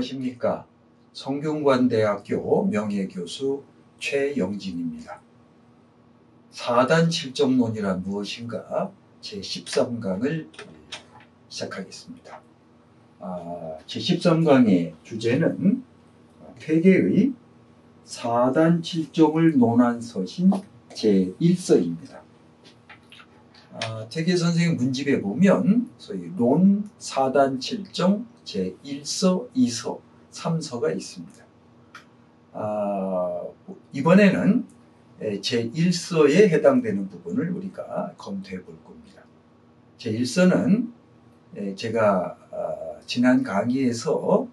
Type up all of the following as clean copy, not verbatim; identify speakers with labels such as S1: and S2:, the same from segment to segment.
S1: 안녕하십니까. 성균관대학교 명예교수 최영진입니다. 4단 실정론이란 무엇인가 제13강을 시작하겠습니다. 제13강의 주제는 퇴계의 4단 칠정을 논한 서신 제1서입니다. 퇴계 선생님 문집에 보면 소위 논 4단 칠정 제1서, 2서, 3서가 있습니다. 이번에는 제1서에 해당되는 부분을 우리가 검토해 볼 겁니다. 제1서는 제가 지난 강의에서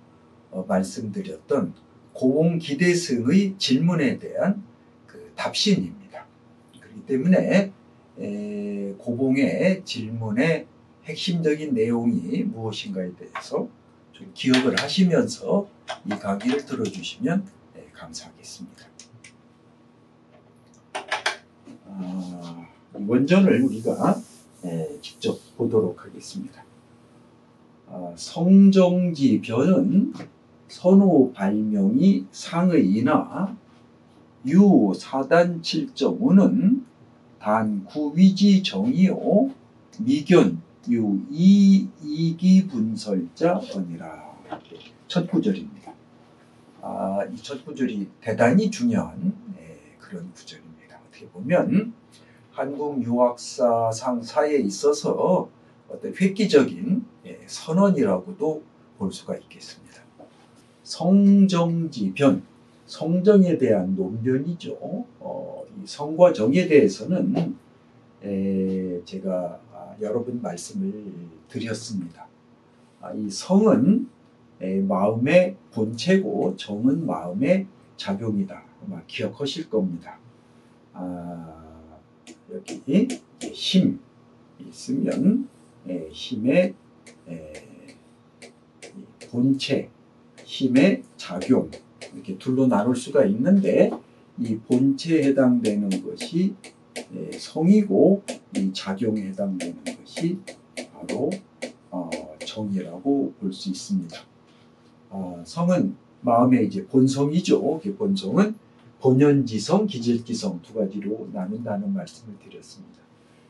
S1: 말씀드렸던 고봉기대승의 질문에 대한 그 답신입니다. 그렇기 때문에 고봉의 질문의 핵심적인 내용이 무엇인가에 대해서 좀 기억을 하시면서 이 강의를 들어주시면 감사하겠습니다. 원전을 우리가 직접 보도록 하겠습니다. 성정지 변은 선호 발명이 상의이나 유 사단 칠정우는 단 구위지 정이요 미견 유 이기 분설자 언이라. 첫 구절입니다. 이 첫 구절이 대단히 중요한 그런 구절입니다. 어떻게 보면 한국 유학사 상사에 있어서 어떤 획기적인 선언이라고도 볼 수가 있겠습니다. 성정지변, 성정에 대한 논변이죠. 이 성과 정에 대해서는 제가 여러 번 말씀을 드렸습니다. 이 성은 마음의 본체고 정은 마음의 작용이다. 아마 기억하실 겁니다. 여기 힘 있으면 힘의 본체, 힘의 작용 이렇게 둘로 나눌 수가 있는데 이 본체에 해당되는 것이 성이고 이 작용에 해당되는 것이 바로 정이라고 볼 수 있습니다. 성은 마음의 이제 본성이죠. 그 본성은 본연지성, 기질기성 두 가지로 나눈다는 말씀을 드렸습니다.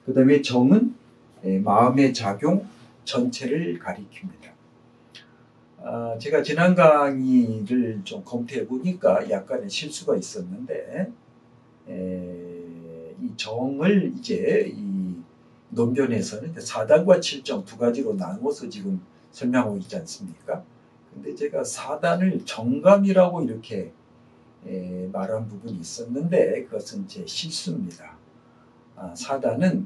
S1: 그 다음에 정은 마음의 작용 전체를 가리킵니다. 제가 지난 강의를 좀 검토해 보니까 약간의 실수가 있었는데 이 정을 이제 이 논변에서는 4단과 7정 두 가지로 나누어서 지금 설명하고 있지 않습니까? 근데 제가 4단을 정감이라고 이렇게 말한 부분이 있었는데 그것은 제 실수입니다. 4단은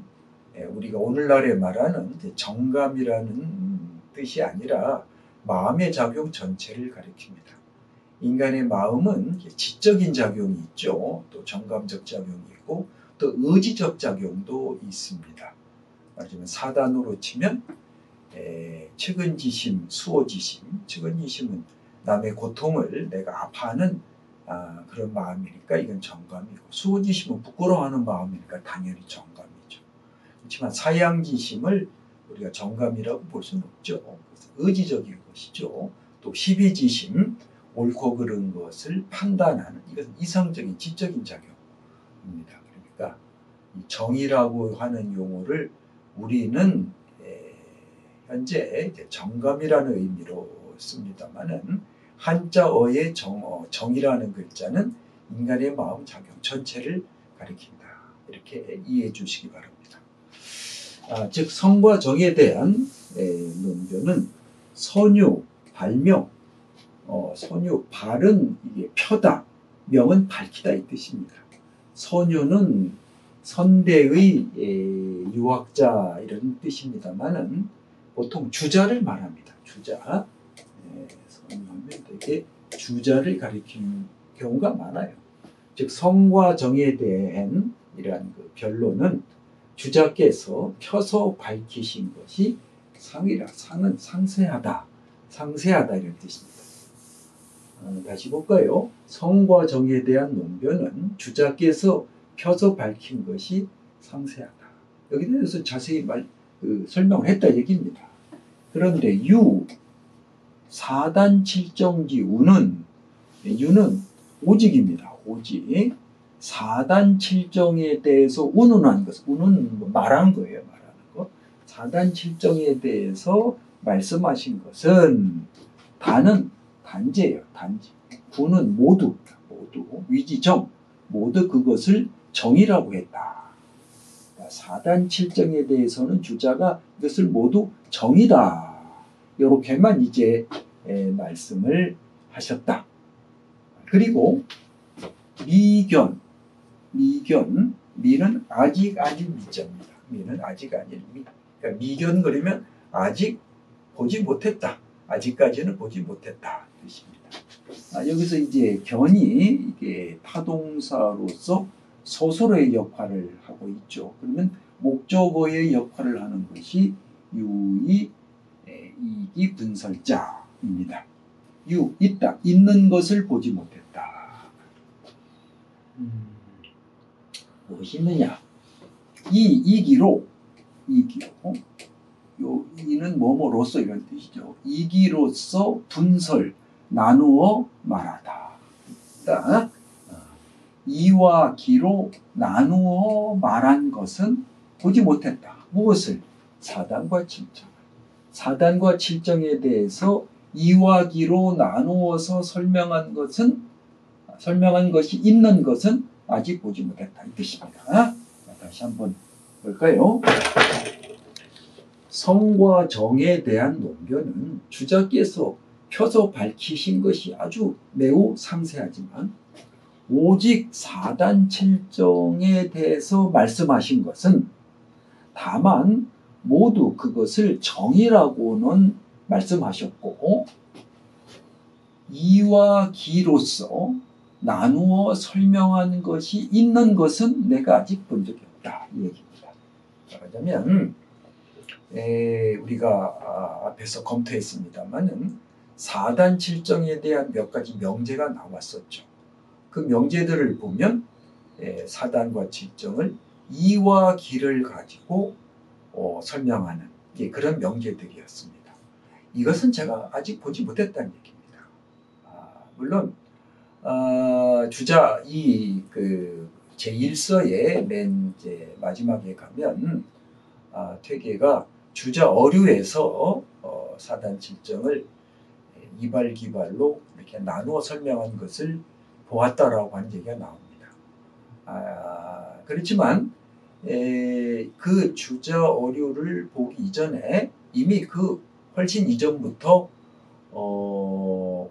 S1: 우리가 오늘날에 말하는 정감이라는 뜻이 아니라 마음의 작용 전체를 가리킵니다. 인간의 마음은 지적인 작용이 있죠. 또 정감적 작용이 있고 또 의지적 작용도 있습니다. 말하자면 4단으로 치면 측은지심, 수호지심. 측은지심은 남의 고통을 내가 아파하는 그런 마음이니까 이건 정감이고, 수호지심은 부끄러워하는 마음이니까 당연히 정감이죠. 그렇지만 사양지심을 우리가 정감이라고 볼 수는 없죠. 그래서 의지적인 것이죠. 또 희비지심, 옳고 그른 것을 판단하는, 이것은 이성적인 지적인 작용입니다. 그러니까 이 정이라고 하는 용어를 우리는 현재 정감이라는 의미로 씁니다만은 한자어의 정이라는 글자는 인간의 마음 작용 전체를 가리킨다. 이렇게 이해해 주시기 바랍니다. 즉 성과 정에 대한 논변은 선유, 발명, 선유, 발은 이게 펴다, 명은 밝히다 이 뜻입니다. 선유는 선대의 유학자 이런 뜻입니다만은 보통 주자를 말합니다. 주자. 선유하면 되게 주자를 가리키는 경우가 많아요. 즉 성과 정에 대한 이러한 그 변론은 주자께서 펴서 밝히신 것이 상이라. 상은 상세하다, 상세하다 이런 뜻입니다. 다시 볼까요? 성과 정에 대한 논변은 주자께서 펴서 밝힌 것이 상세하다. 여기에 대해서 자세히 설명을 했다 얘기입니다. 그런데 사단 칠정지 우는 유는 오직입니다. 오직. 사단 칠정에 대해서 운운한 것. 운은 뭐 말한 거예요. 말하는 거. 사단 칠정에 대해서 말씀하신 것은 단은 단제예요. 단제. 구는 모두 위지정 모두 그것을 정이라고 했다. 사단 칠정에 대해서는 주자가 이것을 모두 정이다. 이렇게만 이제 말씀을 하셨다. 그리고 미견, 미는 아직 아닌 미자입니다. 미는 아직 아닌 미. 그러니까 미견 그러면 아직 보지 못했다. 아직까지는 보지 못했다. 뜻입니다. 여기서 이제 견이 이게 타동사로서 서술어의 역할을 하고 있죠. 그러면 목적어의 역할을 하는 것이 유의, 이기, 분설자입니다. 있다. 있는 것을 보지 못했다. 무엇이 있느냐? 이기로 이는 뭐뭐로서 이런 뜻이죠. 이기로서 분설, 나누어 말하다. 그러니까 이와 기로 나누어 말한 것은 보지 못했다. 무엇을? 사단과 칠정. 사단과 칠정에 대해서 이와 기로 나누어서 설명한 것이 있는 것은 아직 보지 못했다. 이 뜻입니다. 다시 한번 볼까요? 성과 정에 대한 논견은 주자께서 펴서 밝히신 것이 아주 매우 상세하지만 오직 사단 칠정에 대해서 말씀하신 것은 다만 모두 그것을 정이라고는 말씀하셨고 이와 기로서 나누어 설명한 것이 있는 것은 내가 아직 본 적이 없다. 이 얘기입니다. 말하자면 우리가 앞에서 검토했습니다만은 사단 칠정에 대한 몇 가지 명제가 나왔었죠. 그 명제들을 보면 사단과 칠정을 이와 기를 가지고 설명하는 그런 명제들이었습니다. 이것은 제가 아직 보지 못했다는 얘기입니다. 물론 주자 그 제1서의 맨 이제 마지막에 가면 퇴계가 주자 어류에서 사단 칠정을 이발기발로 이렇게 나누어 설명한 것을 보았다라고 하는 얘기가 나옵니다. 그렇지만 그 주자 어류를 보기 이전에 이미 그 훨씬 이전부터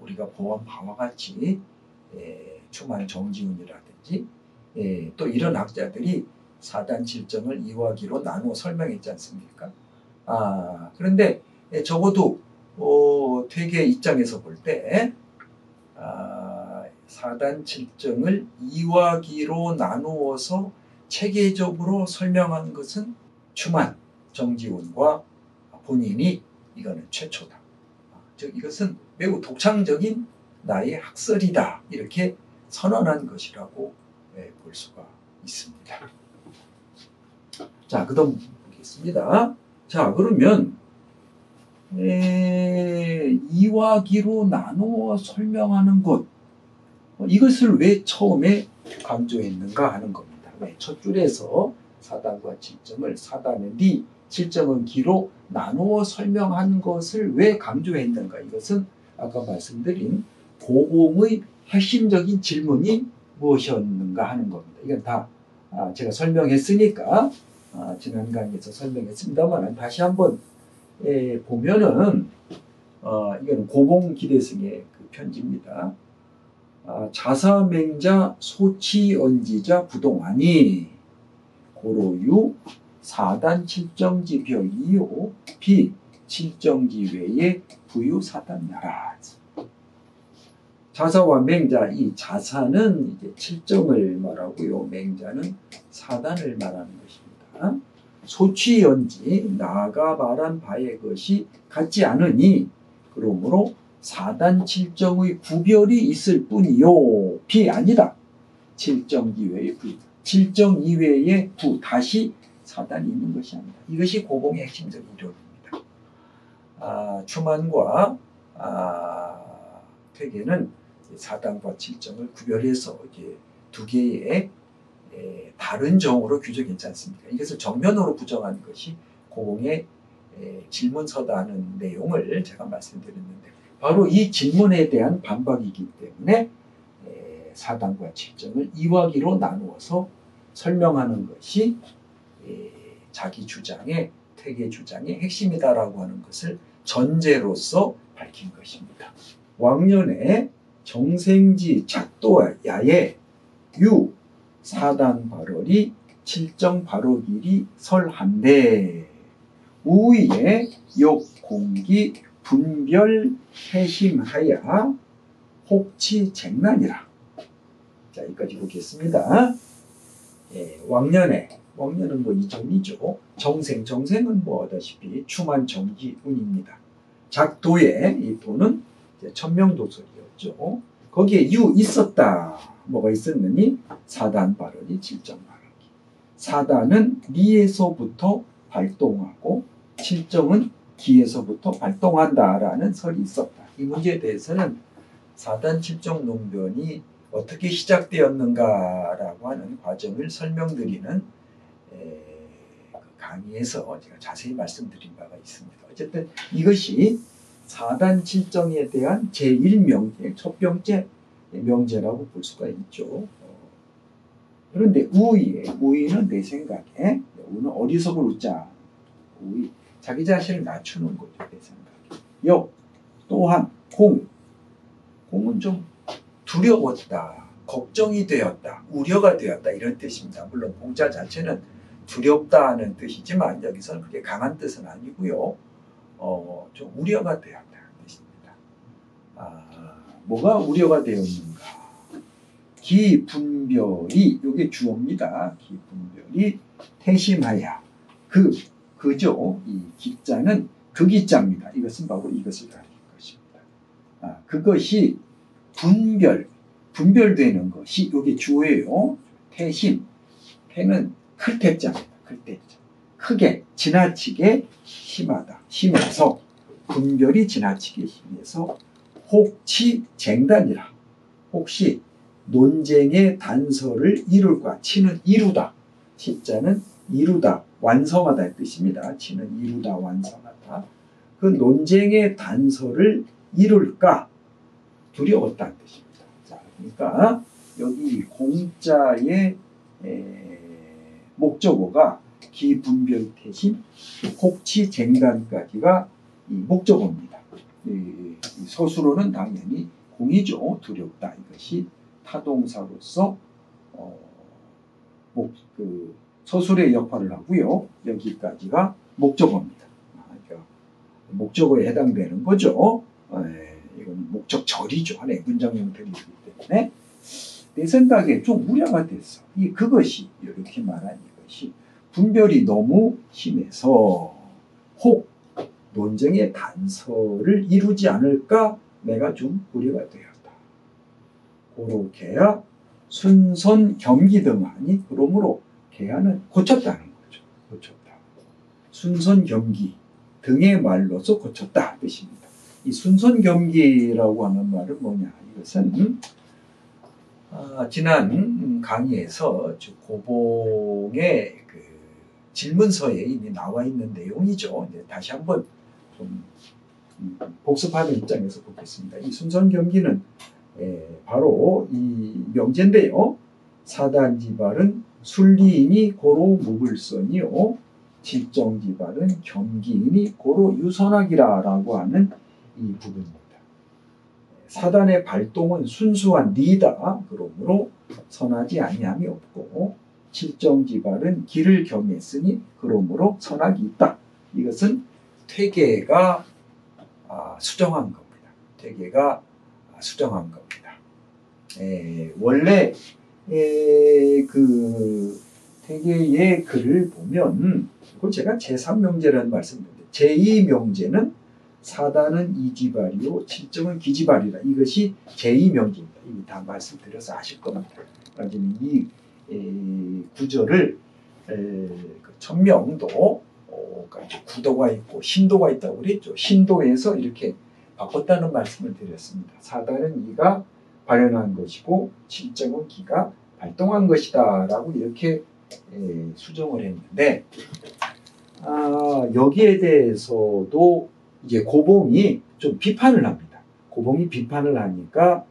S1: 우리가 보한 바와 같이 추만 정지훈이라든지 또 이런 학자들이 사단 칠정을 이와 기로 나누어 설명했지 않습니까? 그런데 적어도 퇴계 입장에서 볼 때 사단 칠정을 이와 기로 나누어서 체계적으로 설명한 것은 추만 정지훈과 본인이 이거는 최초다. 즉 이것은 매우 독창적인 나의 학설이다. 이렇게 선언한 것이라고 볼 수가 있습니다. 자, 그다음 보겠습니다. 자, 그러면 이와 기로 나누어 설명하는 것 이것을 왜 처음에 강조했는가 하는 겁니다. 왜? 첫 줄에서 사단과 칠정을 사단은 리, 칠정은 기로 나누어 설명한 것을 왜 강조했는가? 이것은 아까 말씀드린 고공의 핵심적인 질문이 무엇이었는가 하는 겁니다. 이건 다 제가 설명했으니까 지난 강의에서 설명했습니다만 다시 한번 보면은 이건 고봉기대승의 그 편지입니다. 자사맹자 소치언지자 부동하니 고로유 사단 칠정지 별이요 비 칠정지 외에 부유 사단나라. 자사와 맹자, 이 자사는 이제 칠정을 말하고요, 맹자는 사단을 말하는 것입니다. 소취연지 나가 말한 바의 것이 같지 않으니 그러므로 사단 칠정의 구별이 있을 뿐이요 비 아니다. 칠정 이외의 부, 칠정 이외의 부 다시 사단이 있는 것이 아니다. 이것이 고공의 핵심적인 이론입니다. 추만과 퇴계는 사단과 칠정을 구별해서 이제 두 개의 다른 정으로 규정했지 않습니까? 이것을 정면으로 부정한 것이 고공의 질문서다는 내용을 제가 말씀드렸는데, 바로 이 질문에 대한 반박이기 때문에 사단과 칠정을 이화기로 나누어서 설명하는 것이 자기 주장의 퇴계 주장의 핵심이다라고 하는 것을 전제로서 밝힌 것입니다. 왕년에 정생지 작도야에 유 사단 발월이 칠정 발옥일이 설한데 우위에 욕공기 분별 해심하야 혹치 쟁난이라. 자, 여기까지 보겠습니다. 왕년은 뭐 이전이죠. 정생은 뭐 아다시피 추만 정기운입니다. 작도에 이 도는 천명도설이었죠. 거기에 유 있었다. 뭐가 있었느니 사단 발언이 칠정 발언이. 사단은 리에서부터 발동하고 칠정은 기에서부터 발동한다라는 설이 있었다. 이 문제에 대해서는 사단 칠정 논변이 어떻게 시작되었는가라고 하는 과정을 설명드리는 강의에서 제가 자세히 말씀드린 바가 있습니다. 어쨌든 이것이 사단 칠정에 대한 제1명제, 첫 번째 명제라고 볼 수가 있죠. 그런데 우위는 내 생각에, 우는 어리석을 웃자. 우위, 자기 자신을 낮추는 거죠. 내 생각에. 역, 또한 공은 좀 두려웠다, 걱정이 되었다, 우려가 되었다 이런 뜻입니다. 물론 공자 자체는 두렵다는 뜻이지만 여기서는 그게 강한 뜻은 아니고요. 좀 우려가 되었다는 뜻입니다. 뭐가 우려가 되었는가? 기분별이, 이게 주어입니다. 기분별이 태심하야. 그죠? 이 기자는 그 기자입니다. 이것은 바로 이것을 가리킨 것입니다. 그것이 분별되는 것이 이게 주어예요. 태심, 태는 클태자입니다. 클태자. 크게, 지나치게 심해서, 분별이 지나치게 심해서 혹치 쟁단이라. 혹시 논쟁의 단서를 이룰까? 치는 이루다. 치자는 이루다, 완성하다 의 뜻입니다. 치는 이루다, 완성하다. 그 논쟁의 단서를 이룰까? 두려웠다는 뜻입니다. 자, 그러니까 여기 공자의 목적어가 기분별태심, 혹치쟁단까지가 이 목적어입니다. 이 서술어는 당연히 공이죠. 두렵다. 이것이 타동사로서 서술의 역할을 하고요. 여기까지가 목적어입니다. 그러니까 목적어에 해당되는 거죠. 이건 목적절이죠. 하나의 문장 형태이기 때문에 내 생각에 좀 우려가 됐어. 그것이 이렇게 말한 이것이 분별이 너무 심해서 혹 논쟁의 단서를 이루지 않을까 내가 좀 우려가 되었다. 고로케야 순선 겸기 등하니 그러므로 개야는 고쳤다는 거죠. 고쳤다. 순선 겸기 등의 말로서 고쳤다 뜻입니다. 이 순선 겸기라고 하는 말은 뭐냐? 이것은 지난 강의에서 고봉의 그 질문서에 이미 나와 있는 내용이죠. 다시 한번 좀 복습하는 입장에서 보겠습니다. 이 순선 겸기는 바로 이 명제인데요. 사단지발은 순리이니 고로 무불선이요 칠정지발은 겸기이니 고로 유선하기라라고 하는 이 부분입니다. 사단의 발동은 순수한 리다. 그러므로 선하지 아니함이 없고 칠정지발은 기를 겸했으니 그러므로 선악이 있다. 이것은 퇴계가 수정한 겁니다. 퇴계가 수정한 겁니다. 원래 그 퇴계의 글을 보면 그걸 제가 제3명제라는 말씀드렸는데 제2명제는 사단은 이지발이요 칠정은 기지발이라. 이것이 제2명제입니다. 이미 다 말씀드려서 아실 겁니다. 그러니까 이 구절을 천명도 구도가 있고 신도가 있다고 그랬죠. 신도에서 이렇게 바꿨다는 말씀을 드렸습니다. 사단은 이가 발현한 것이고 칠정은 기가 발동한 것이다 라고 이렇게 수정을 했는데, 여기에 대해서도 이제 고봉이 좀 비판을 합니다. 고봉이 비판을 하니까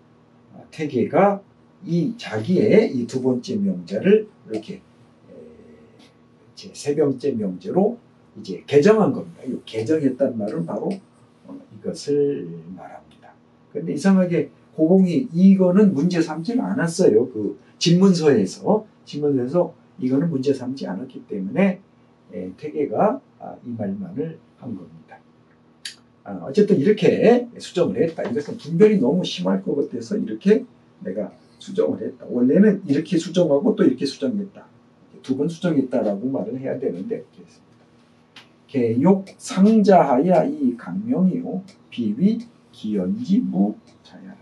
S1: 태계가 이 자기의 이 두 번째 명제를 이렇게 제 세 번째 명제로 이제 개정한 겁니다. 이 개정했다는 말은 바로 이것을 말합니다. 그런데 이상하게 고봉이 이거는 문제 삼지 않았어요. 그 진문서에서 이거는 문제 삼지 않았기 때문에 태계가 이 말만을 한 겁니다. 어쨌든 이렇게 수정을 했다. 이것은 분별이 너무 심할 것 같아서 이렇게 내가 수정을 했다. 원래는 이렇게 수정하고 또 이렇게 수정했다. 두 번 수정했다라고 말을 해야 되는데 그랬습니다. 개욕 상자하야 이 강명이요 비위 기연지 무자야.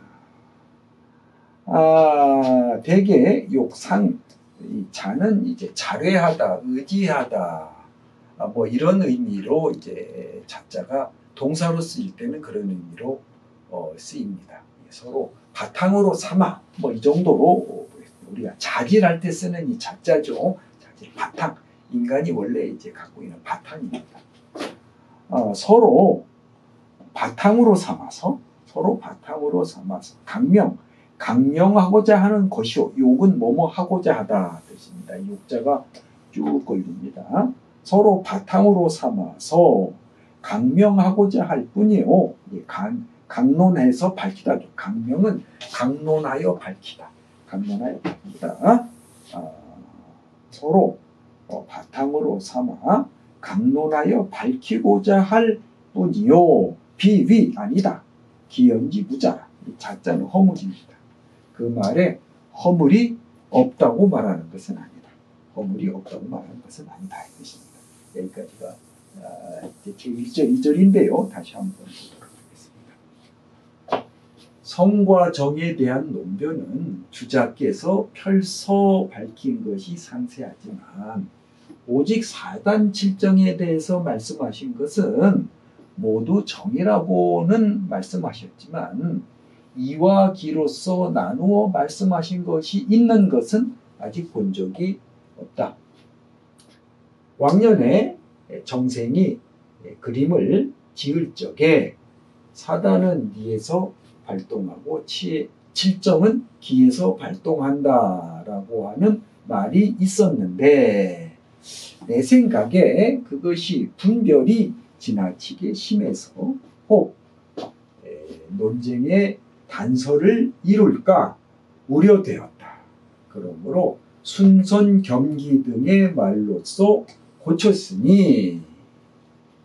S1: 대개 욕상 이 자는 이제 자뢰하다, 의지하다, 뭐 이런 의미로 이제 자자가 동사로 쓰일 때는 그런 의미로 쓰입니다. 서로 바탕으로 삼아 뭐 이 정도로 우리가 자질할 때 쓰는 이 자자죠. 자질 바탕. 인간이 원래 이제 갖고 있는 바탕입니다. 서로 바탕으로 삼아서 강명하고자 하는 것이요. 욕은 뭐뭐 하고자 하다 뜻입니다. 욕자가 쭉 걸립니다. 서로 바탕으로 삼아서 강명하고자 할 뿐이요. 강론해서 밝히다. 강명은 강론하여 밝히다. 서로 바탕으로 삼아 강론하여 밝히고자 할 뿐이요. 비위 아니다. 기연지 무자. 자자는 허물입니다. 그 말에 허물이 없다고 말하는 것은 아니다. 허물이 없다고 말하는 것은 아니다. 이 뜻입니다. 여기까지가 제1절 2절인데요. 다시 한번 보도록 하겠습니다. 성과 정에 대한 논변은 주자께서 펼서 밝힌 것이 상세하지만 오직 사단 칠정에 대해서 말씀하신 것은 모두 정이라고는 말씀하셨지만 이와 기로서 나누어 말씀하신 것이 있는 것은 아직 본 적이 없다. 왕년에 정생이 그림을 지을 적에 사단은 니에서 발동하고 칠정은 기에서 발동한다라고 하는 말이 있었는데 내 생각에 그것이 분별이 지나치게 심해서 혹 논쟁의 단서를 이룰까 우려되었다. 그러므로 순선 겸기 등의 말로써 고쳤으니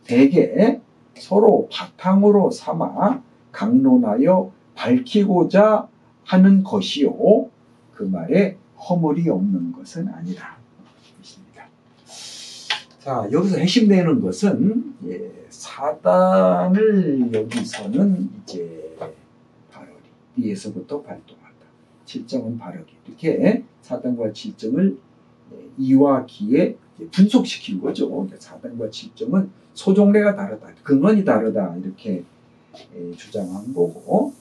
S1: 대개 서로 바탕으로 삼아 강론하여 밝히고자 하는 것이요. 그 말에 허물이 없는 것은 아니다. 자, 여기서 핵심되는 것은 사단을 여기서는 이제 발언이 이에서부터 발동한다. 칠정은 발언이 이렇게 사단과 칠정을 이와 기에 분속시킨 거죠. 그러니까 사단과 칠정은 소종례가 다르다, 근원이 다르다 이렇게 주장한 거고,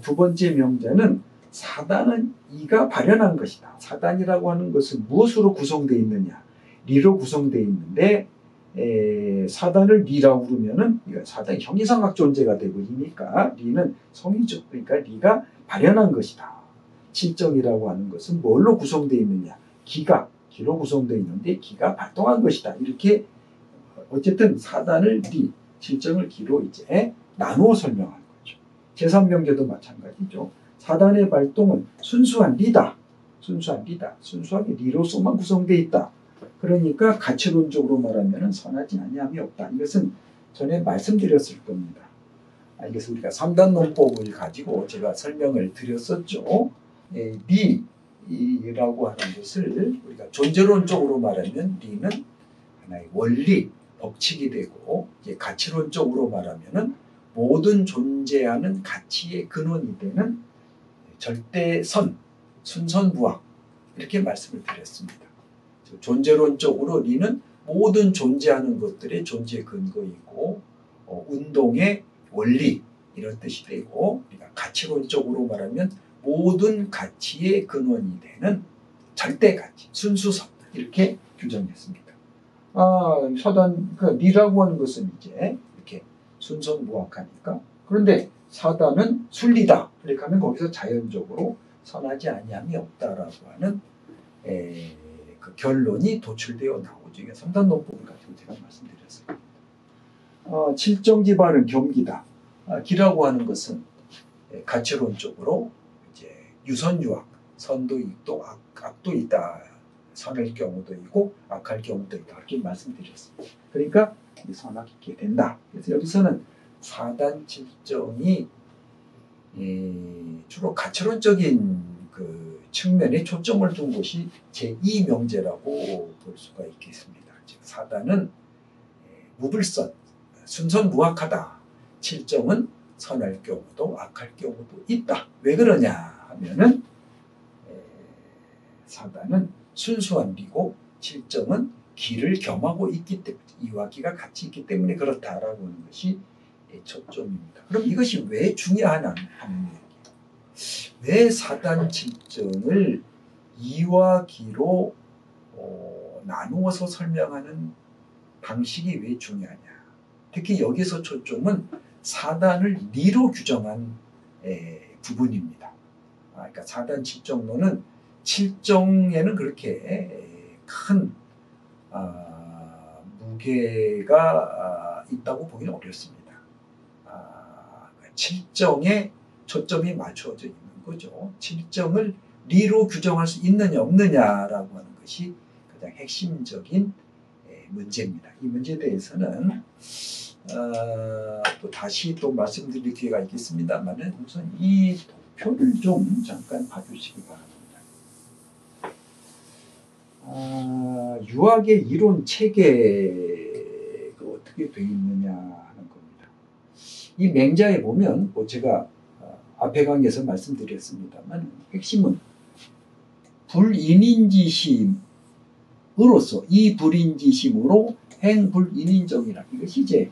S1: 두 번째 명제는 사단은 이가 발현한 것이다. 사단이라고 하는 것은 무엇으로 구성되어 있느냐? 리로 구성되어 있는데 사단을 리라고 부르면은 사단이 형이상학 존재가 되버리니까 리는 성이죠. 그러니까 리가 발현한 것이다. 칠정이라고 하는 것은 뭘로 구성되어 있느냐? 기로 구성되어 있는데 기가 발동한 것이다. 이렇게 어쨌든 사단을 리, 칠정을 기로 이제 나누어 설명한 거죠. 제3명제도 마찬가지죠. 사단의 발동은 순수한 리다. 순수하게 리로서만 구성되어 있다. 그러니까 가치론적으로 말하면 선하지 아니함이 없다. 이것은 전에 말씀드렸을 겁니다. 이것을 우리가 3단 논법을 가지고 제가 설명을 드렸었죠. 리라고 하는 것을 우리가 존재론적으로 말하면 리는 하나의 원리, 법칙이 되고, 이제 가치론적으로 말하면 모든 존재하는 가치의 근원이 되는 절대선, 순선부학 이렇게 말씀을 드렸습니다. 존재론적으로 리는 모든 존재하는 것들의 존재 근거이고 운동의 원리 이런 뜻이 되고, 우리가 가치론적으로 말하면 모든 가치의 근원이 되는 절대 가치, 순수성 이렇게 규정했습니다. 사단, 리라고 하는 것은 이제 이렇게 순선무악하니까. 그런데 사단은 순리다. 그렇게 하면 거기서 자연적으로 선하지 아니함이 없다라고 하는 그 결론이 도출되어 나오죠. 이게 삼단론법을 가지고 제가 말씀드렸습니다. 칠정지발은 겸기다. 기라고 하는 것은 가치론적으로 이제 유선유악, 선도 있고 악도 있다. 선할 경우도 있고 악할 경우도 있다. 이렇게 말씀드렸습니다. 그러니까 선악있게 된다. 그래서 여기서는 사단 칠정이 주로 가치론적인 그 측면에 초점을 둔 것이 제2명제라고 볼 수가 있겠습니다. 즉 사단은 무불선, 순선무악하다. 칠정은 선할 경우도 악할 경우도 있다. 왜 그러냐 하면은 사단은 순수한 리고 칠정은 기를 겸하고 있기 때문에, 이와 기가 같이 있기 때문에 그렇다라고 하는 것이 초점입니다. 그럼 이것이 왜 중요하냐 하는 얘기예요. 왜 사단 칠정을 이와 기로 나누어서 설명하는 방식이 왜 중요하냐. 특히 여기서 초점은 사단을 리로 규정한 부분입니다. 그러니까 사단 칠정론은 칠정에는 그렇게 큰 무게가 있다고 보기는 어렵습니다. 칠정에 초점이 맞춰져 있는 거죠. 칠정을 리로 규정할 수 있느냐 없느냐라고 하는 것이 가장 핵심적인 문제입니다. 이 문제에 대해서는 또 다시 또 말씀드릴 기회가 있겠습니다만 우선 이 도표를 좀 잠깐 봐주시기 바랍니다. 유학의 이론 체계가 어떻게 되어 있느냐 하는 겁니다. 이 맹자에 보면 제가 앞에 강의에서 말씀드렸습니다만 핵심은 불인인지심으로서 이 불인지심으로 행불인인정이라, 이것이 이제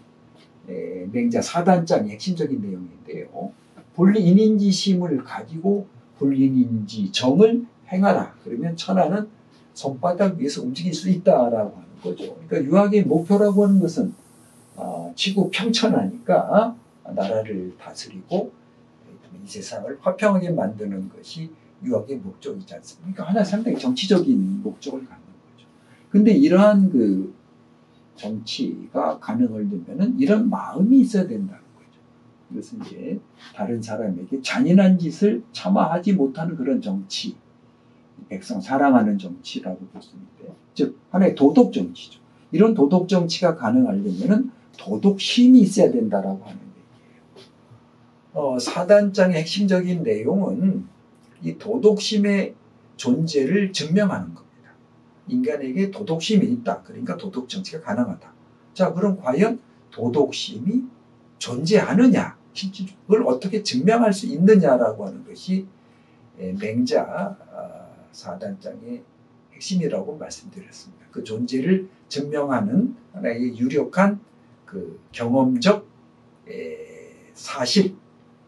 S1: 맹자 사단장의 핵심적인 내용인데요. 불인인지심을 가지고 불인인지정을 행하라. 그러면 천하는 손바닥 위에서 움직일 수 있다라고 하는 거죠. 그러니까 유학의 목표라고 하는 것은 지구 평천하니까 나라를 다스리고 이 세상을 화평하게 만드는 것이 유학의 목적이지 않습니까? 그러니까 하나 상당히 정치적인 목적을 갖는 거죠. 근데 이러한 그 정치가 가능하려면은 이런 마음이 있어야 된다는 거죠. 이것은 이제 다른 사람에게 잔인한 짓을 참아하지 못하는 그런 정치, 백성 사랑하는 정치라고 볼 수 있는데, 즉 하나의 도덕 정치죠. 이런 도덕 정치가 가능하려면은 도덕심이 있어야 된다라고 하는 얘기예요. 사단장의 핵심적인 내용은 이 도덕심의 존재를 증명하는 겁니다. 인간에게 도덕심이 있다. 그러니까 도덕 정치가 가능하다. 자, 그럼 과연 도덕심이 존재하느냐, 그걸 어떻게 증명할 수 있느냐라고 하는 것이 맹자 사단장의 핵심이라고 말씀드렸습니다. 그 존재를 증명하는 하나의 유력한 그 경험적 사실,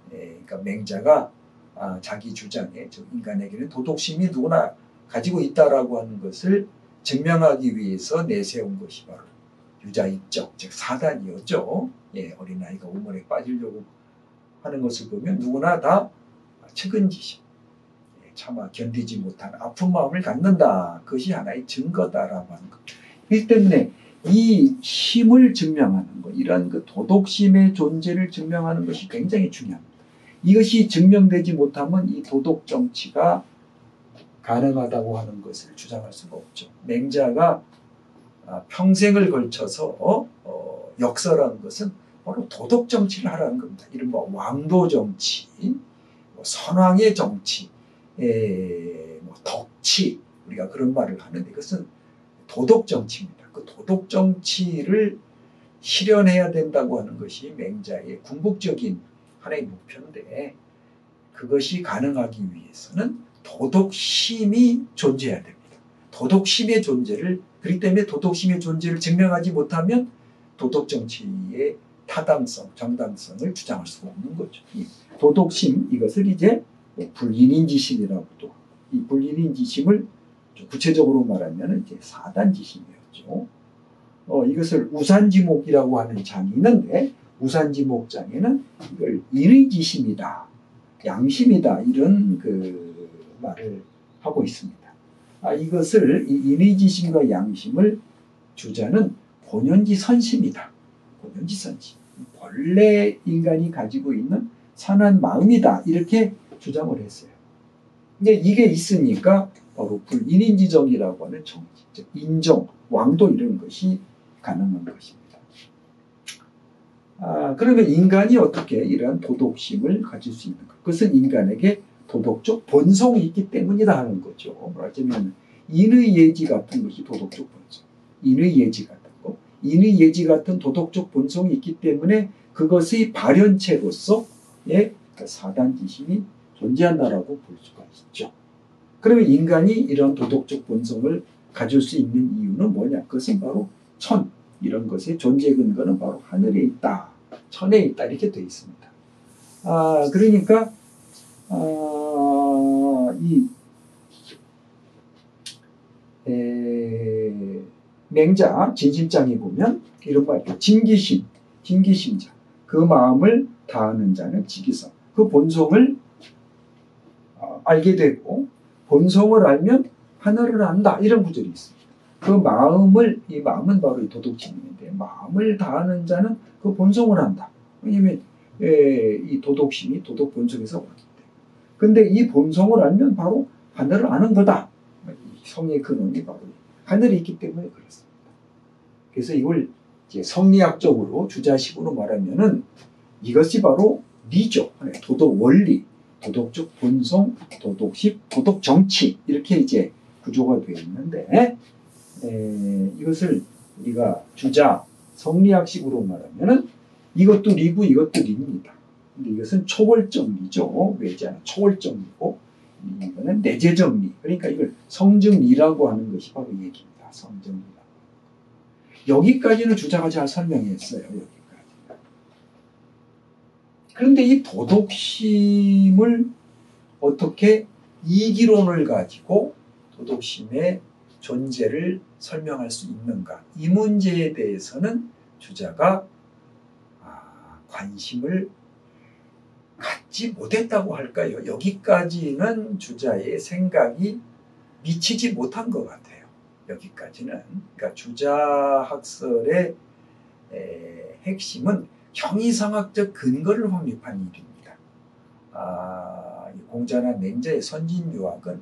S1: 그러니까 맹자가 자기 주장에 인간에게는 도덕심이 누구나 가지고 있다라고 하는 것을 증명하기 위해서 내세운 것이 바로 유자입적, 즉 사단이었죠. 어린아이가 우물에 빠지려고 하는 것을 보면 누구나 다 측은지심, 차마 견디지 못하는 아픈 마음을 갖는다. 그것이 하나의 증거다라고 하는 것. 그렇기 때문에 이 힘을 증명하는 것, 이런 그 도덕심의 존재를 증명하는 것이 굉장히 중요합니다. 이것이 증명되지 못하면 이 도덕 정치가 가능하다고 하는 것을 주장할 수가 없죠. 맹자가 평생을 걸쳐서 역설한 것은 바로 도덕 정치를 하라는 겁니다. 이른바 왕도 정치, 선왕의 정치, 덕치, 우리가 그런 말을 하는데 이것은 도덕 정치입니다. 그 도덕 정치를 실현해야 된다고 하는 것이 맹자의 궁극적인 하나의 목표인데, 그것이 가능하기 위해서는 도덕심이 존재해야 됩니다. 도덕심의 존재를, 그렇기 때문에 도덕심의 존재를 증명하지 못하면 도덕 정치에 타당성, 정당성을 주장할 수가 없는 거죠. 이 도덕심, 이것을 이제 불인인지심이라고도, 이 불인인지심을 구체적으로 말하면 이제 사단지심이었죠. 이것을 우산지목이라고 하는 장이 있는데, 우산지목장에는 이걸 인의지심이다, 양심이다, 이런 그 말을 하고 있습니다. 이것을, 이 인의지심과 양심을 주자는 본연지선심이다. 본연지선심. 본래 인간이 가지고 있는 선한 마음이다. 이렇게 주장을 했어요. 근데 이게 있으니까 바로 불인인지정이라고 하는 정치, 즉 인정, 왕도 이런 것이 가능한 것입니다. 그러면 인간이 어떻게 이러한 도덕심을 가질 수 있는가? 그것은 인간에게 도덕적 본성이 있기 때문이다 하는 거죠. 말하자면 인의예지 같은 것이 도덕적 본성, 인의예지 같은 거, 인의예지 같은 도덕적 본성이 있기 때문에 그것의 발현체로서의 사단지심이 존재한다라고 볼 수가 있죠. 그러면 인간이 이런 도덕적 본성을 가질 수 있는 이유는 뭐냐? 그것은 바로 천, 이런 것의 존재 근거는 바로 하늘에 있다, 천에 있다, 이렇게 되어 있습니다. 그러니까 맹자 진심장에 보면 이런 말 있죠. 진기심, 진기심자. 그 마음을 다하는 자는 지기성. 그 본성을 알게 되고, 본성을 알면 하늘을 안다, 이런 구절이 있습니다. 그 마음을, 이 마음은 바로 이 도덕심인데, 마음을 다하는 자는 그 본성을 안다. 왜냐하면 이 도덕심이 도덕 본성에서 왔기 때문에. 근데 이 본성을 알면 바로 하늘을 아는 거다. 성의 근원이 바로 하늘에 있기 때문에 그렇습니다. 그래서 이걸 이제 성리학적으로 주자식으로 말하면은 이것이 바로 리죠. 도덕 원리, 도덕적 본성, 도덕식, 도덕 정치, 이렇게 이제 구조가 되어 있는데, 이것을 우리가 주자 성리학식으로 말하면은 이것도 리고 이것도 리입니다. 근데 이것은 초월적 리죠. 외자는 초월적 리고, 이거는 내재적 리. 그러니까 이걸 성증리라고 하는 것이 바로 이 얘기입니다. 성증리라고. 여기까지는 주자가 잘 설명했어요. 여기까지. 그런데 이 도덕심을 어떻게 이기론을 가지고 도덕심의 존재를 설명할 수 있는가? 이 문제에 대해서는 주자가 관심을 갖지 못했다고 할까요? 여기까지는 주자의 생각이 미치지 못한 것 같아요. 여기까지는. 그러니까 주자학설의 핵심은 형이상학적 근거를 확립한 일입니다. 공자나 맹자의 선진유학은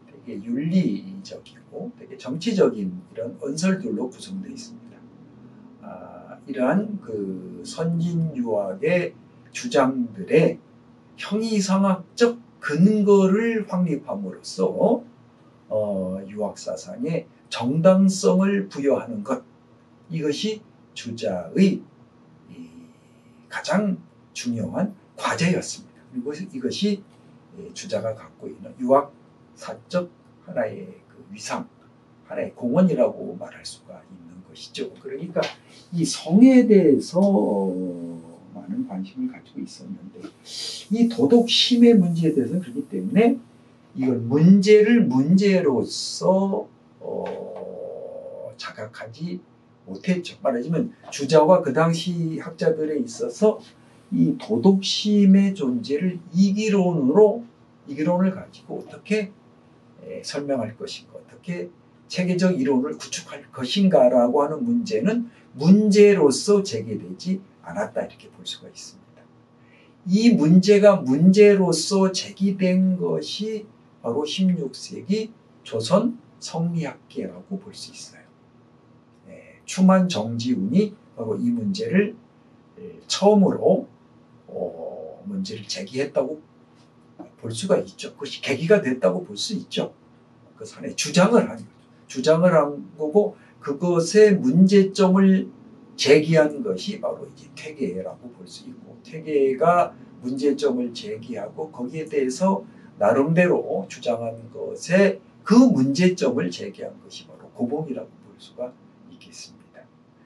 S1: 되게 윤리적이고 되게 정치적인 이런 언설들로 구성되어 있습니다. 이러한 그 선진유학의 주장들의 형이상학적 근거를 확립함으로써 유학사상에 정당성을 부여하는 것, 이것이 주자의 가장 중요한 과제였습니다. 그리고 이것이 주자가 갖고 있는 유학사적 하나의 그 위상, 하나의 공헌이라고 말할 수가 있는 것이죠. 그러니까 이 성에 대해서 많은 관심을 가지고 있었는데, 이 도덕심의 문제에 대해서는 그렇기 때문에 이걸 문제를 문제로서 자각하지 못했죠. 말하자면 주자와 그 당시 학자들에 있어서 이 도덕심의 존재를 이기론을 가지고 어떻게 설명할 것인가, 어떻게 체계적 이론을 구축할 것인가라고 하는 문제는 문제로서 제기되지 않았다, 이렇게 볼 수가 있습니다. 이 문제가 문제로서 제기된 것이 바로 16세기 조선 성리학계라고 볼 수 있어요. 추만 정지운이 바로 이 문제를 처음으로 문제를 제기했다고 볼 수가 있죠. 그것이 계기가 됐다고 볼 수 있죠. 그 산에 주장을 한 거죠. 주장을 한 거고, 그것의 문제점을 제기한 것이 바로 이제 퇴계라고 볼 수 있고, 퇴계가 문제점을 제기하고 거기에 대해서 나름대로 주장한 것에 그 문제점을 제기한 것이 바로 고봉이라고 볼 수가 있겠습니다.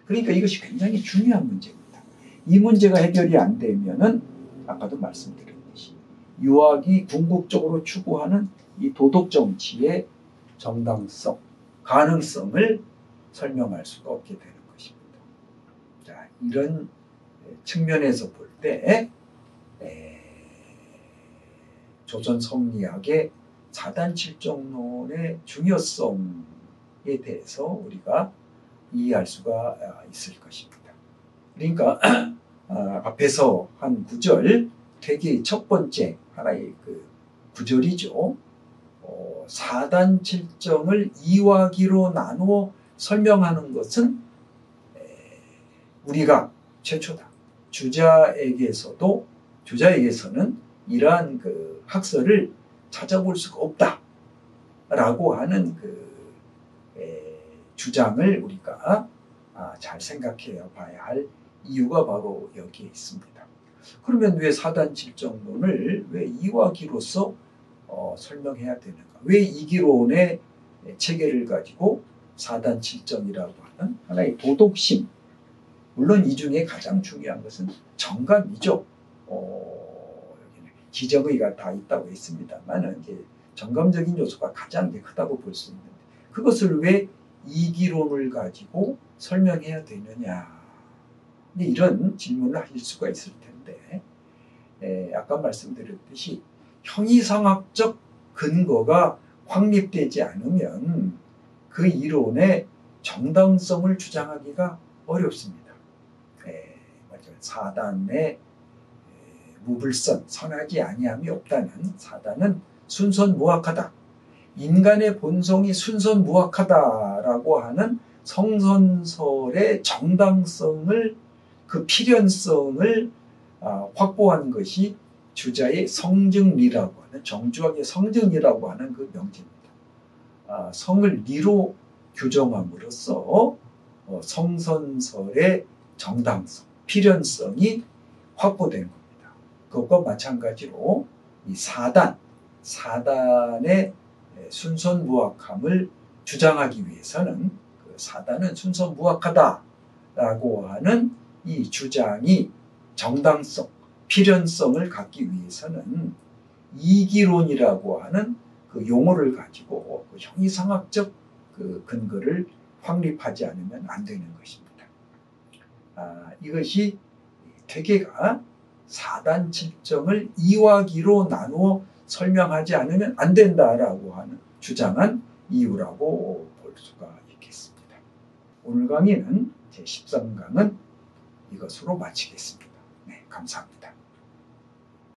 S1: 그러니까 이것이 굉장히 중요한 문제입니다. 이 문제가 해결이 안 되면은 아까도 말씀드렸듯이 유학이 궁극적으로 추구하는 이 도덕 정치의 정당성, 가능성을 설명할 수가 없게 되는 것입니다. 자, 이런 측면에서 볼 때 조선 성리학의 사단 칠정론의 중요성에 대해서 우리가 이해할 수가 있을 것입니다. 그러니까 앞에서 한 구절, 퇴계의 첫 번째 하나의 그 구절이죠. 사단 칠정을 이화기로 나누어 설명하는 것은 우리가 최초다. 주자에게서는 이러한 그 학설을 찾아볼 수가 없다라고 하는 그 주장을 우리가 잘 생각해 봐야 할 이유가 바로 여기에 있습니다. 그러면 왜 사단칠정론을 왜 이화기로서 설명해야 되는가? 왜 이기론의 체계를 가지고 사단칠정이라고 하는 하나의 도덕심, 물론 이 중에 가장 중요한 것은 정감이죠. 여기는 지정의가 다 있다고 했습니다만 이제 정감적인 요소가 가장 크다고 볼 수 있는데 그것을 왜 이기론을 가지고 설명해야 되느냐? 이런 질문을 하실 수가 있을 텐데 아까 말씀드렸듯이 형이상학적 근거가 확립되지 않으면 그 이론의 정당성을 주장하기가 어렵습니다. 사단의 무불선, 선하지 아니함이 없다는 사단은 순선무악하다. 인간의 본성이 순선무악하다라고 하는 성선설의 정당성을 그 필연성을 확보한 것이 주자의 성증리라고 하는 정주학의 성증이라고 하는 그 명제입니다. 성을 리로 규정함으로써 성선설의 정당성, 필연성이 확보된 겁니다. 그것과 마찬가지로 이 사단의 순선무악함을 주장하기 위해서는 그 사단은 순선무악하다라고 하는 이 주장이 정당성, 필연성을 갖기 위해서는 이기론이라고 하는 그 용어를 가지고 그 형이상학적 그 근거를 확립하지 않으면 안 되는 것입니다. 이것이 퇴계가 사단칠정을 이화기로 나누어 설명하지 않으면 안 된다라고 하는 주장한 이유라고 볼 수가 있겠습니다. 오늘 강의는 제13강은 이것으로 마치겠습니다. 네, 감사합니다.